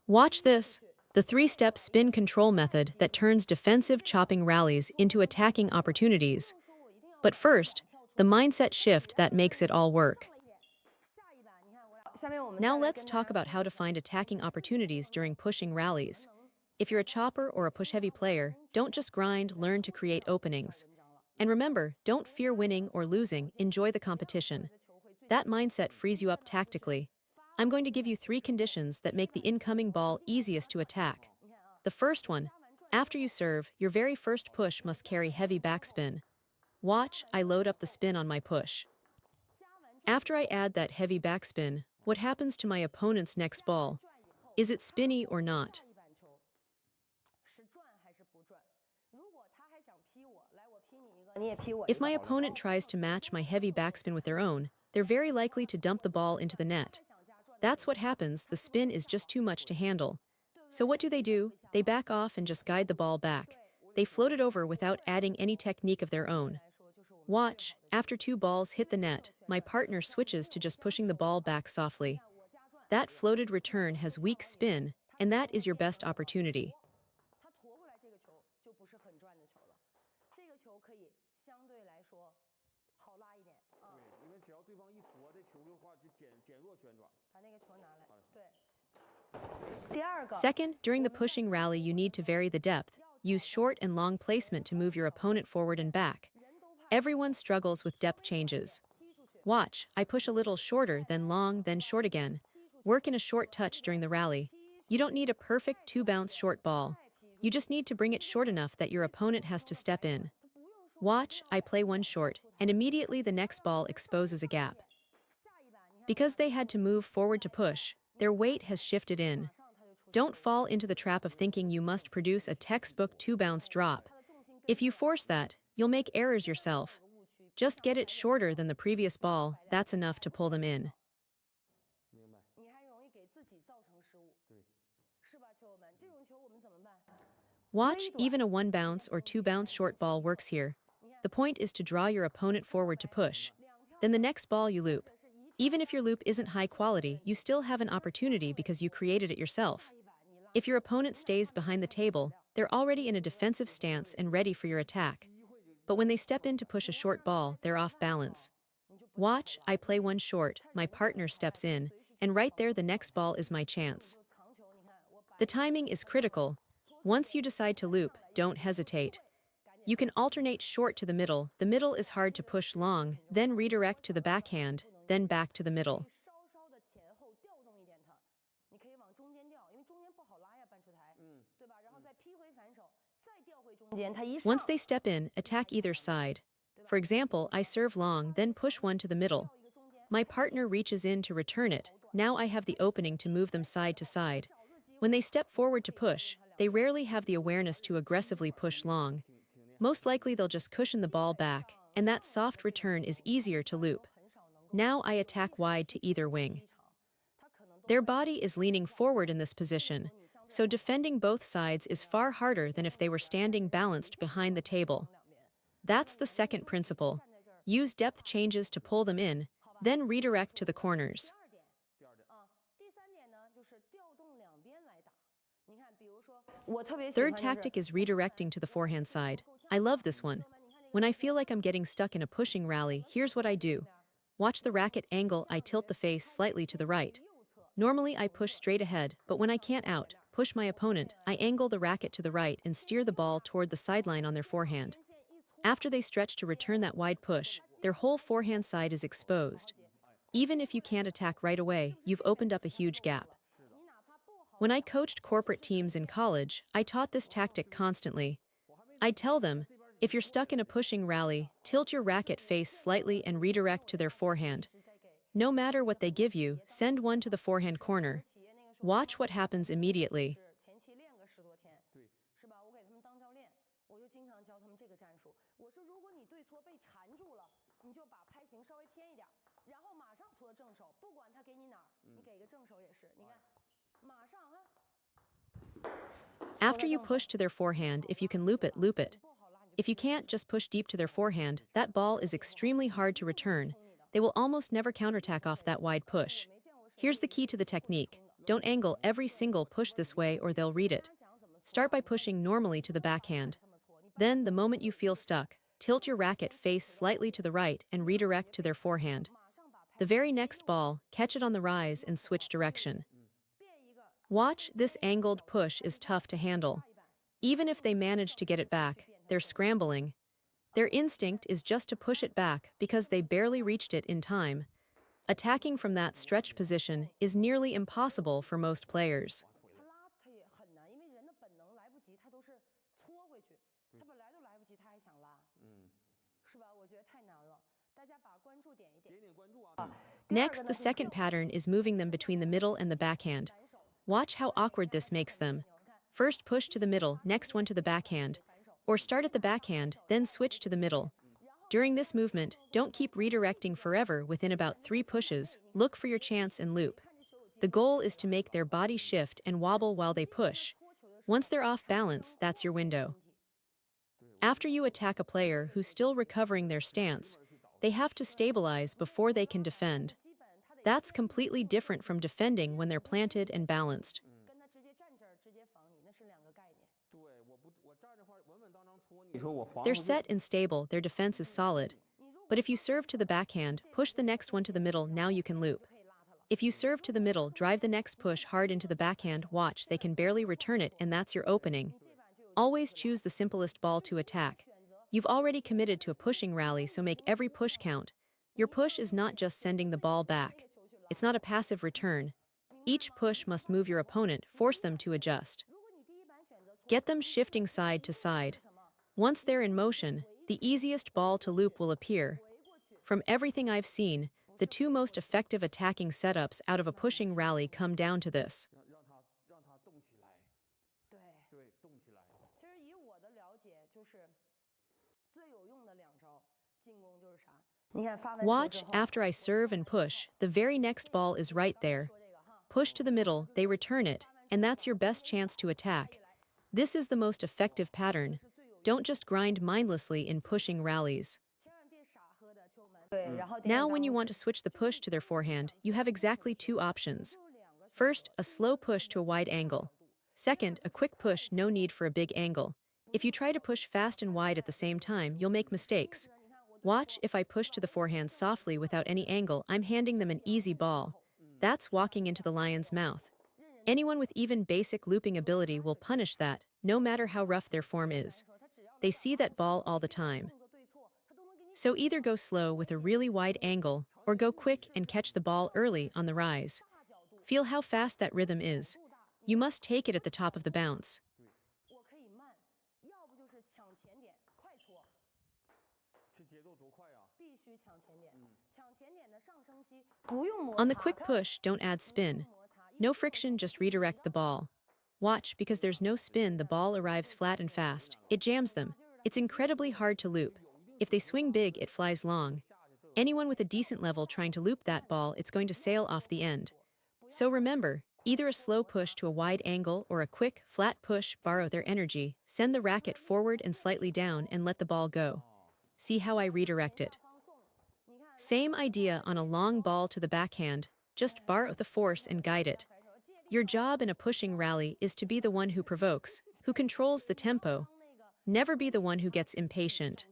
Watch this, the three-step spin control method that turns defensive chopping rallies into attacking opportunities. But first, the mindset shift that makes it all work. Now let's talk about how to find attacking opportunities during pushing rallies. If you're a chopper or a push-heavy player, don't just grind, learn to create openings. And remember, don't fear winning or losing, enjoy the competition. That mindset frees you up tactically. I'm going to give you 3 conditions that make the incoming ball easiest to attack. The first one, after you serve, your very first push must carry heavy backspin. Watch, I load up the spin on my push. After I add that heavy backspin, what happens to my opponent's next ball? Is it spinny or not? If my opponent tries to match my heavy backspin with their own, they're very likely to dump the ball into the net. That's what happens, the spin is just too much to handle. So what do? They back off and just guide the ball back. They float it over without adding any technique of their own. Watch, after 2 balls hit the net, my partner switches to just pushing the ball back softly. That floated return has weak spin, and that is your best opportunity. Second, during the pushing rally you need to vary the depth. Use short and long placement to move your opponent forward and back. Everyone struggles with depth changes. Watch, I push a little shorter, then long, then short again. Work in a short touch during the rally. You don't need a perfect 2-bounce short ball. You just need to bring it short enough that your opponent has to step in. Watch, I play one short, and immediately the next ball exposes a gap. Because they had to move forward to push, their weight has shifted in. Don't fall into the trap of thinking you must produce a textbook 2-bounce drop. If you force that, you'll make errors yourself. Just get it shorter than the previous ball, that's enough to pull them in. Watch, even a 1-bounce or 2-bounce short ball works here. The point is to draw your opponent forward to push. Then the next ball you loop. Even if your loop isn't high quality, you still have an opportunity because you created it yourself. If your opponent stays behind the table, they're already in a defensive stance and ready for your attack. But when they step in to push a short ball, they're off balance. Watch, I play one short, my partner steps in, and right there the next ball is my chance. The timing is critical. Once you decide to loop, don't hesitate. You can alternate short to the middle is hard to push long, then redirect to the backhand, then back to the middle. Once they step in, attack either side. For example, I serve long, then push one to the middle. My partner reaches in to return it, now I have the opening to move them side to side. When they step forward to push, they rarely have the awareness to aggressively push long. Most likely they'll just cushion the ball back, and that soft return is easier to loop. Now I attack wide to either wing. Their body is leaning forward in this position, so defending both sides is far harder than if they were standing balanced behind the table. That's the second principle. Use depth changes to pull them in, then redirect to the corners. Third tactic is redirecting to the forehand side. I love this one. When I feel like I'm getting stuck in a pushing rally, here's what I do. Watch the racket angle, I tilt the face slightly to the right. Normally I push straight ahead, but when I can't push my opponent, I angle the racket to the right and steer the ball toward the sideline on their forehand. After they stretch to return that wide push, their whole forehand side is exposed. Even if you can't attack right away, you've opened up a huge gap. When I coached corporate teams in college, I taught this tactic constantly. I'd tell them, if you're stuck in a pushing rally, tilt your racket face slightly and redirect to their forehand. No matter what they give you, send one to the forehand corner. Watch what happens immediately. After you push to their forehand, if you can loop it, loop it. If you can't, just push deep to their forehand. That ball is extremely hard to return. They will almost never counterattack off that wide push. Here's the key to the technique. Don't angle every single push this way or they'll read it. Start by pushing normally to the backhand. Then, the moment you feel stuck, tilt your racket face slightly to the right and redirect to their forehand. The very next ball, catch it on the rise and switch direction. Watch, this angled push is tough to handle. Even if they manage to get it back, they're scrambling. Their instinct is just to push it back because they barely reached it in time. Attacking from that stretched position is nearly impossible for most players. Next, the second pattern is moving them between the middle and the backhand. Watch how awkward this makes them. First push to the middle, next one to the backhand. Or start at the backhand, then switch to the middle. During this movement, don't keep redirecting forever within about 3 pushes. Look for your chance and loop. The goal is to make their body shift and wobble while they push. Once they're off balance, that's your window. After you attack a player who's still recovering their stance, they have to stabilize before they can defend. That's completely different from defending when they're planted and balanced. They're set and stable, their defense is solid. But if you serve to the backhand, push the next one to the middle, now you can loop. If you serve to the middle, drive the next push hard into the backhand, watch, they can barely return it, and that's your opening. Always choose the simplest ball to attack. You've already committed to a pushing rally, so make every push count. Your push is not just sending the ball back. It's not a passive return. Each push must move your opponent, force them to adjust. Get them shifting side to side. Once they're in motion, the easiest ball to loop will appear. From everything I've seen, the 2 most effective attacking setups out of a pushing rally come down to this. Watch, after I serve and push, the very next ball is right there. Push to the middle, they return it, and that's your best chance to attack. This is the most effective pattern. Don't just grind mindlessly in pushing rallies. Now when you want to switch the push to their forehand, you have exactly 2 options. First, a slow push to a wide angle. Second, a quick push, no need for a big angle. If you try to push fast and wide at the same time, you'll make mistakes. Watch, if I push to the forehand softly without any angle, I'm handing them an easy ball. That's walking into the lion's mouth. Anyone with even basic looping ability will punish that, no matter how rough their form is. They see that ball all the time. So either go slow with a really wide angle, or go quick and catch the ball early on the rise. Feel how fast that rhythm is. You must take it at the top of the bounce. On the quick push, don't add spin. No friction, just redirect the ball. Watch, because there's no spin, the ball arrives flat and fast. It jams them. It's incredibly hard to loop. If they swing big, it flies long. Anyone with a decent level trying to loop that ball, it's going to sail off the end. So remember, either a slow push to a wide angle or a quick, flat push, borrow their energy, send the racket forward and slightly down and let the ball go. See how I redirect it. Same idea on a long ball to the backhand, just borrow the force and guide it. Your job in a pushing rally is to be the one who provokes, who controls the tempo. Never be the one who gets impatient.